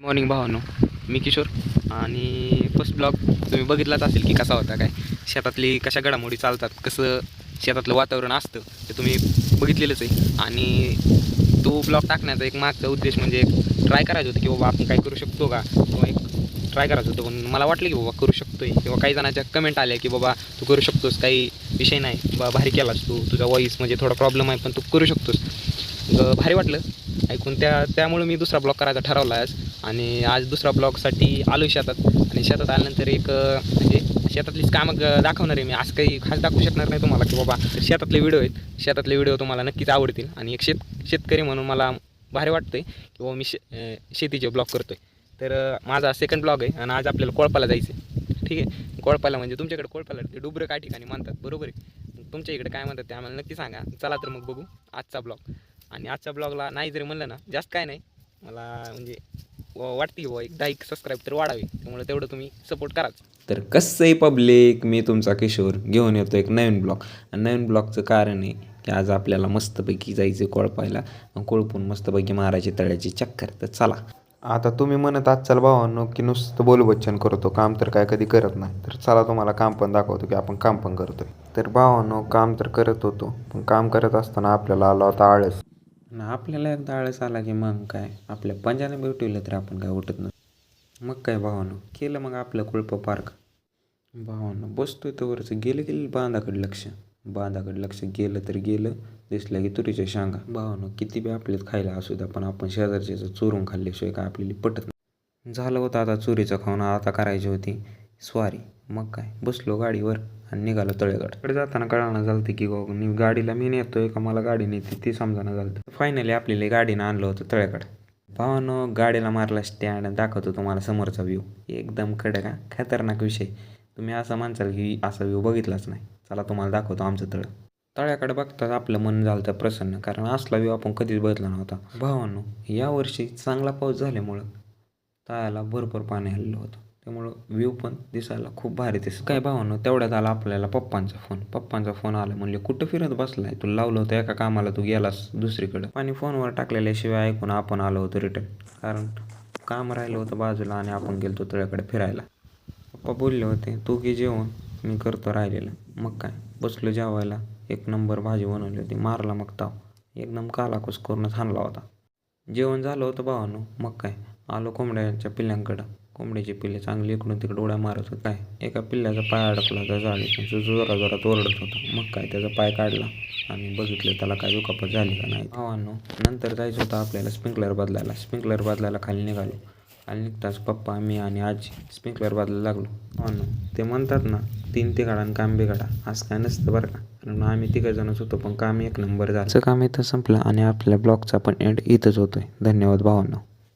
Morning भावांनो, मी किशोर. आणि first blog तुम्ही बघितलाच असेल की कसा होता, काय शेतातली कशा घडामोडी चालतात, कसं शेतातलं वातावरण असतं ते तुम्ही बघितलेलंच आहे. आणि तो ब्लॉग टाकण्याचा एक मागचा उद्देश म्हणजे ट्राय करायचं होतं की बाबा आपण काय करू शकतो का, किंवा एक ट्राय करायचं होतं. पण मला वाटलं की बाबा करू शकतोय, किंवा काही जणांच्या कमेंट आल्या की बाबा तू करू शकतोस, काही विषय नाही, भारी केलास तू, तुझा वॉईस म्हणजे थोडा प्रॉब्लेम आहे पण तू करू शकतोस. भारी वाटलं ऐकून. त्यामुळे मी दुसरा ब्लॉग करायचा ठरवला आज. आणि आज दुसरा ब्लॉगसाठी आलो शेतात. आणि शेतात आल्यानंतर एक म्हणजे शेतातलीच कामं दाखवणार आहे मी. असं काही खास दाखवू शकणार नाही तुम्हाला की बाबा शेतातले व्हिडिओ आहेत. शेतातले व्हिडिओ तुम्हाला नक्कीच आवडतील. आणि एक शेतकरी म्हणून मला भारी वाटतं आहे की बाबा मी शेतीचे ब्लॉग करतो आहे. तर माझा सेकंड ब्लॉग आहे. आणि आज आपल्याला कोळपाला जायचं आहे. ठीक आहे, कोळपाला म्हणजे तुमच्याकडे कोळपाला ते डुबरं काय ठिकाणी म्हणतात, बरोबर आहे. तुमच्या इकडे काय म्हणतात ते आम्हाला नक्की सांगा. चला तर मग बघू आजचा ब्लॉग. आणि आजच्या ब्लॉगला नाही जरी म्हणलं ना, जास्त काय नाही, मला म्हणजे वाटते की एक 10 सबस्क्राईब तर वाढावे, त्यामुळे तेवढं तुम्ही सपोर्ट कराच. तर कसं आहे पब्लिक, मी तुमचा किशोर घेऊन येतो एक नवीन ब्लॉग. आणि नवीन ब्लॉगचं कारण आहे की आज आपल्याला मस्तपैकी जायचं कोळपायला. कोळपून मस्तपैकी मारायची तळ्याची चक्कर. तर चला. आता तुम्ही म्हणत आहात चल भावांनो की नुसतं बोलबच्चन करतो, काम तर काय कधी करत नाही. तर चला तुम्हाला काम पण दाखवतो की आपण काम पण करतोय. तर भावांनो, काम तर करत होतो, पण काम करत असताना आपल्याला आला होता आळस. आणि आपल्याला एकदा आळस आला की मग काय, आपल्या पंजाने भेटवलं तर आपण काय उठत नाही. मग काय भावांनो, केलं मग आपलं कुळप पार्क. भावांनो बसतोय तर वरचं गेलं बांधाकडे लक्ष गेलं तर गेलं, दिसलं की तुरीच्या शांगा. भावांनो किती बी आपल्यात खायला असू द्या, पण आपण शेजारच्याचं चोरून खाल्ल्याशिवाय काय आपल्याला पटत नाही. झालं होतं आता चोरीचं खाऊन, आता करायची होती स्वारी. मग काय, बसलो गाडीवर आणि निघालो तळेगाडकडे. जाताना कळानं झालं की गाडीला मी नेतोय का मला गाडी नेते ते समजाना झालं. फायनली आपल्याला गाडीनं आणलं होतं तळ्याकडे. भावांनो गाडीला मारला स्टँड, दाखवतो तुम्हाला समोरचा व्ह्यू. एकदम कडक, खतरनाक विषय. तुम्ही असं म्हणसाल की असा व्ह्यू बघितलाच नाही. चला तुम्हाला दाखवतो आमचं तळं. तळ्याकडे बघताच आपलं मन झालं तर प्रसन्न, कारण असला व्ह्यू आपण कधीच बघितला नव्हता. भावांनो यावर्षी चांगला पाऊस झाल्यामुळं तळ्याला भरपूर पाणी आलेलं होतं, त्यामुळं व्ह्यू पण दिसायला खूप भारी दिसत. काय भावांनो, तेवढ्यात आला आपल्याला पप्पांचा फोन आला. म्हणले कुठं फिरत बसलाय, तू लावलं होतं एका कामाला, तू गेलास दुसरीकडं. आणि फोनवर टाकलेल्याशिवाय ऐकून आपण आलो होतो रिटर्न, कारण काम राहिलं होतं बाजूला आणि आपण गेलो तळ्याकडे फिरायला. पप्पा बोलले होते तू की जेवण, मी करतो राहिलेलं. मग काय, बसलो जेवायला. एक नंबर भाजी बनवली होती, मारला मग ताव. एकदम कालाकुस करूनच हाणला होता. जेवण झालं होतं भावांनो. मग काय, आलो कोंबड्याच्या पिल्ल्यांकडं. कोंबड्याची पिल्ले चांगली इकडून तिकडे उड्या मारत होत. काय, एका पिल्ल्याचा पाय अडकला होता जाळीत, जोरात ओरडत होता. मग काय, त्याचा पाय काढला आणि बघितलं त्याला काय दुखापत झाली का नाही. भावांनो नंतर जायचं होतं आपल्याला स्प्रिंकलर बदलायला खाली निघालो. खाली निघताच पप्पा, मी आणि आजी स्प्रिंकलर बदलायला लागलो. भावांनो ते म्हणतात ना, 3 तिघाडा आणि काम बिघाडा, असं काय नसतं बरं का. कारण आम्ही 3 जणच होतो, पण काम एक नंबर झालं. काम इथं संपलं आणि आपल्या ब्लॉगचा पण एंड इथंच होतोय. धन्यवाद भावांनो.